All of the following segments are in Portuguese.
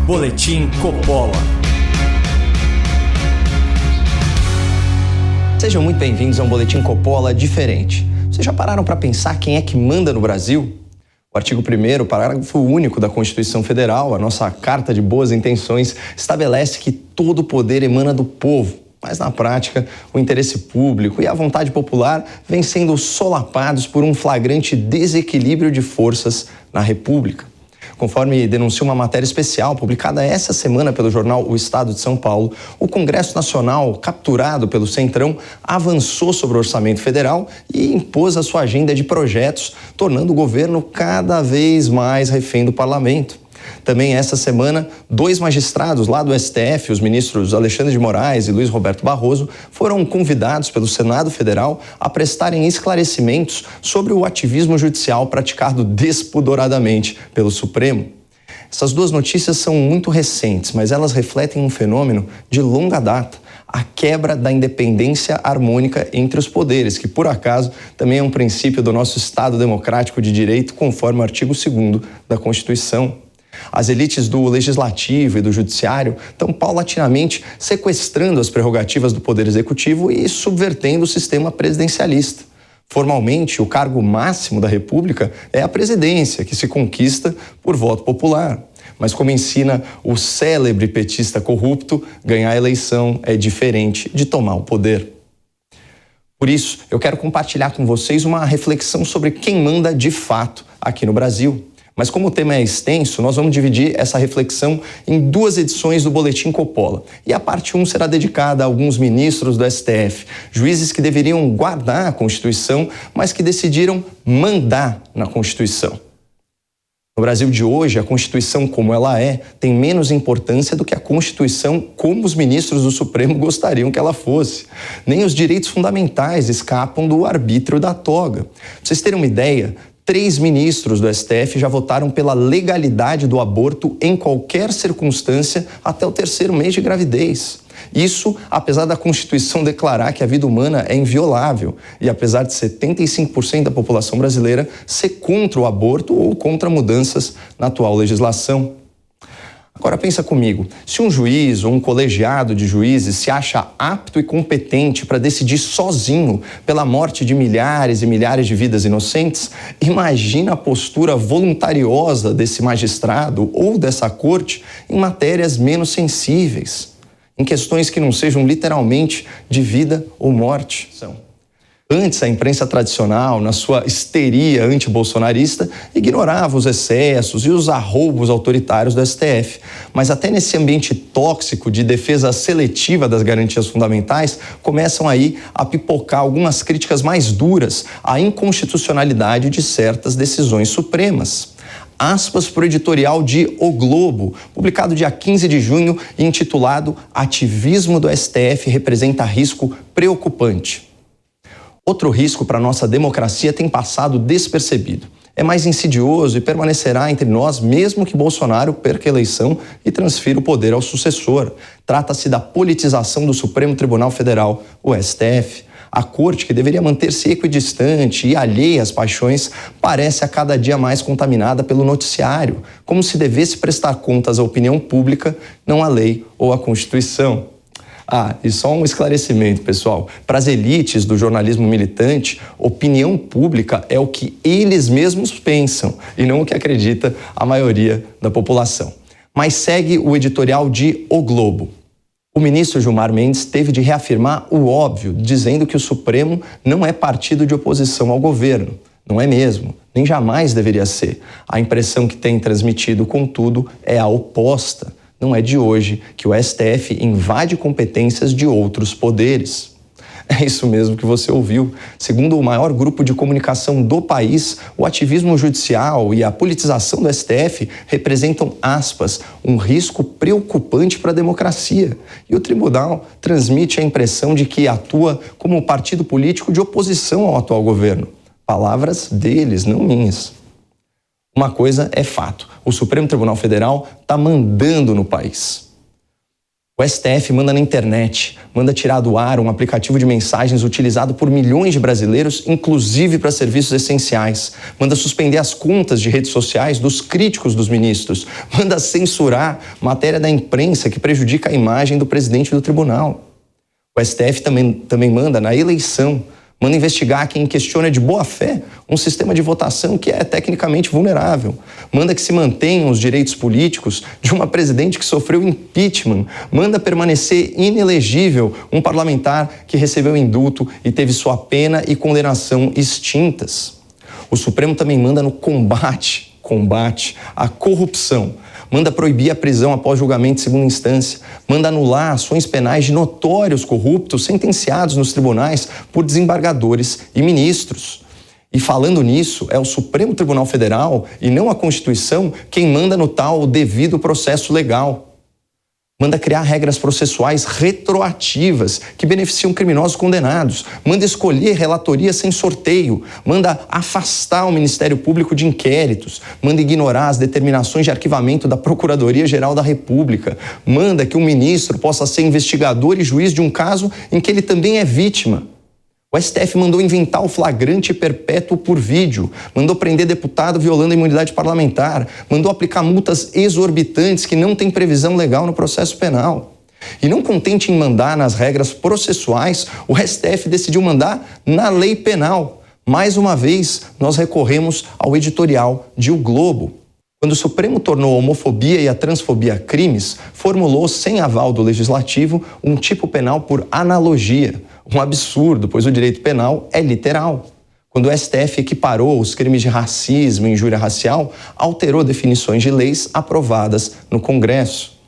Boletim Coppola. Sejam muito bem-vindos a um Boletim Coppola diferente. Vocês já pararam para pensar quem é que manda no Brasil? O artigo 1º, parágrafo único da Constituição Federal, a nossa Carta de Boas Intenções, estabelece que todo o poder emana do povo. Mas, na prática, o interesse público e a vontade popular vêm sendo solapados por um flagrante desequilíbrio de forças na República. Conforme denunciou uma matéria especial publicada essa semana pelo jornal O Estado de São Paulo, o Congresso Nacional, capturado pelo Centrão, avançou sobre o orçamento federal e impôs a sua agenda de projetos, tornando o governo cada vez mais refém do parlamento. Também essa semana, 2 magistrados lá do STF, os ministros Alexandre de Moraes e Luiz Roberto Barroso, foram convidados pelo Senado Federal a prestarem esclarecimentos sobre o ativismo judicial praticado despudoradamente pelo Supremo. Essas 2 notícias são muito recentes, mas elas refletem um fenômeno de longa data, a quebra da independência harmônica entre os poderes, que, por acaso, também é um princípio do nosso Estado democrático de direito, conforme o artigo 2º da Constituição. As elites do legislativo e do judiciário estão paulatinamente sequestrando as prerrogativas do poder executivo e subvertendo o sistema presidencialista. Formalmente, o cargo máximo da República é a presidência, que se conquista por voto popular. Mas, como ensina o célebre petista corrupto, ganhar a eleição é diferente de tomar o poder. Por isso, eu quero compartilhar com vocês uma reflexão sobre quem manda de fato aqui no Brasil. Mas como o tema é extenso, nós vamos dividir essa reflexão em 2 edições do Boletim Coppola. E a parte 1 será dedicada a alguns ministros do STF, juízes que deveriam guardar a Constituição, mas que decidiram mandar na Constituição. No Brasil de hoje, a Constituição como ela é tem menos importância do que a Constituição como os ministros do Supremo gostariam que ela fosse. Nem os direitos fundamentais escapam do arbítrio da toga. Pra vocês terem uma ideia, 3 ministros do STF já votaram pela legalidade do aborto em qualquer circunstância até o 3º mês de gravidez. Isso, apesar da Constituição declarar que a vida humana é inviolável e apesar de 75% da população brasileira ser contra o aborto ou contra mudanças na atual legislação. Agora pensa comigo, se um juiz ou um colegiado de juízes se acha apto e competente para decidir sozinho pela morte de milhares e milhares de vidas inocentes, imagina a postura voluntariosa desse magistrado ou dessa corte em matérias menos sensíveis, em questões que não sejam literalmente de vida ou morte. Antes, a imprensa tradicional, na sua histeria anti-bolsonarista, ignorava os excessos e os arroubos autoritários do STF. Mas até nesse ambiente tóxico de defesa seletiva das garantias fundamentais, começam aí a pipocar algumas críticas mais duras à inconstitucionalidade de certas decisões supremas. Aspas para o editorial de O Globo, publicado dia 15 de junho e intitulado "Ativismo do STF representa risco preocupante". Outro risco para a nossa democracia tem passado despercebido. É mais insidioso e permanecerá entre nós mesmo que Bolsonaro perca a eleição e transfira o poder ao sucessor. Trata-se da politização do Supremo Tribunal Federal, o STF. A corte, que deveria manter-se equidistante e alheia às paixões, parece a cada dia mais contaminada pelo noticiário, como se devesse prestar contas à opinião pública, não à lei ou à Constituição. E só um esclarecimento, pessoal. Para as elites do jornalismo militante, opinião pública é o que eles mesmos pensam e não o que acredita a maioria da população. Mas segue o editorial de O Globo. O ministro Gilmar Mendes teve de reafirmar o óbvio, dizendo que o Supremo não é partido de oposição ao governo. Não é mesmo, nem jamais deveria ser. A impressão que tem transmitido, contudo, é a oposta. Não é de hoje que o STF invade competências de outros poderes. É isso mesmo que você ouviu. Segundo o maior grupo de comunicação do país, o ativismo judicial e a politização do STF representam, aspas, um risco preocupante para a democracia. E o tribunal transmite a impressão de que atua como partido político de oposição ao atual governo. Palavras deles, não minhas. Uma coisa é fato, o Supremo Tribunal Federal está mandando no país. O O STF manda na internet, manda tirar do ar um aplicativo de mensagens utilizado por milhões de brasileiros, inclusive para serviços essenciais. Manda suspender as contas de redes sociais dos críticos dos ministros. Manda censurar matéria da imprensa que prejudica a imagem do presidente do tribunal. O STF também manda na eleição, manda investigar quem questiona de boa fé um sistema de votação que é tecnicamente vulnerável. Manda que se mantenham os direitos políticos de uma presidente que sofreu impeachment. Manda permanecer inelegível um parlamentar que recebeu indulto e teve sua pena e condenação extintas. O Supremo também manda no combate à corrupção. Manda proibir a prisão após julgamento de segunda instância, manda anular ações penais de notórios corruptos sentenciados nos tribunais por desembargadores e ministros. E falando nisso, é o Supremo Tribunal Federal e não a Constituição quem manda no tal devido processo legal. Manda criar regras processuais retroativas que beneficiam criminosos condenados. Manda escolher relatoria sem sorteio. Manda afastar o Ministério Público de inquéritos. Manda ignorar as determinações de arquivamento da Procuradoria-Geral da República. Manda que um ministro possa ser investigador e juiz de um caso em que ele também é vítima. O STF mandou inventar o flagrante perpétuo por vídeo, mandou prender deputado violando a imunidade parlamentar, mandou aplicar multas exorbitantes que não têm previsão legal no processo penal. E não contente em mandar nas regras processuais, o STF decidiu mandar na lei penal. Mais uma vez, nós recorremos ao editorial de O Globo. Quando o Supremo tornou a homofobia e a transfobia crimes, formulou, sem aval do Legislativo, um tipo penal por analogia. Um absurdo, pois o direito penal é literal. Quando o STF equiparou os crimes de racismo e injúria racial, alterou definições de leis aprovadas no Congresso.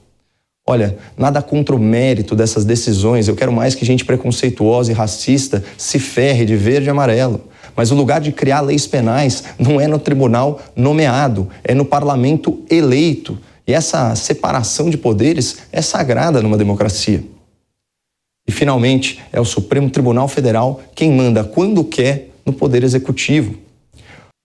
Olha, nada contra o mérito dessas decisões, eu quero mais que gente preconceituosa e racista se ferre de verde e amarelo. Mas o lugar de criar leis penais não é no tribunal nomeado, é no parlamento eleito. E essa separação de poderes é sagrada numa democracia. E, finalmente, é o Supremo Tribunal Federal quem manda quando quer no Poder Executivo.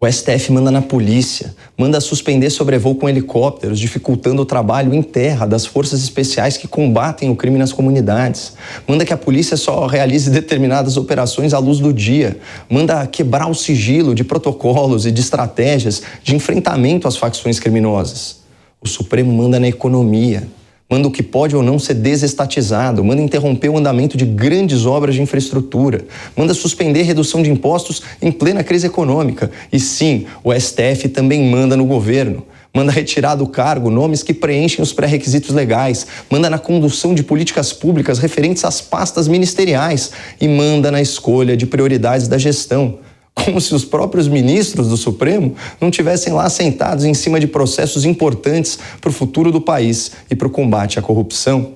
O STF manda na polícia, manda suspender sobrevoo com helicópteros, dificultando o trabalho em terra das forças especiais que combatem o crime nas comunidades. Manda que a polícia só realize determinadas operações à luz do dia. Manda quebrar o sigilo de protocolos e de estratégias de enfrentamento às facções criminosas. O Supremo manda na economia. Manda o que pode ou não ser desestatizado, manda interromper o andamento de grandes obras de infraestrutura, manda suspender redução de impostos em plena crise econômica. E sim, o STF também manda no governo. Manda retirar do cargo nomes que preenchem os pré-requisitos legais, manda na condução de políticas públicas referentes às pastas ministeriais e manda na escolha de prioridades da gestão. Como se os próprios ministros do Supremo não tivessem lá sentados em cima de processos importantes para o futuro do país e para o combate à corrupção.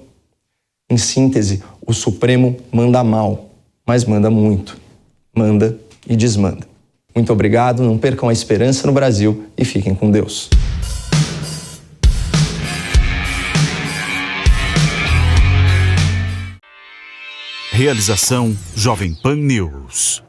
Em síntese, o Supremo manda mal, mas manda muito. Manda e desmanda. Muito obrigado, não percam a esperança no Brasil e fiquem com Deus. Realização Jovem Pan News.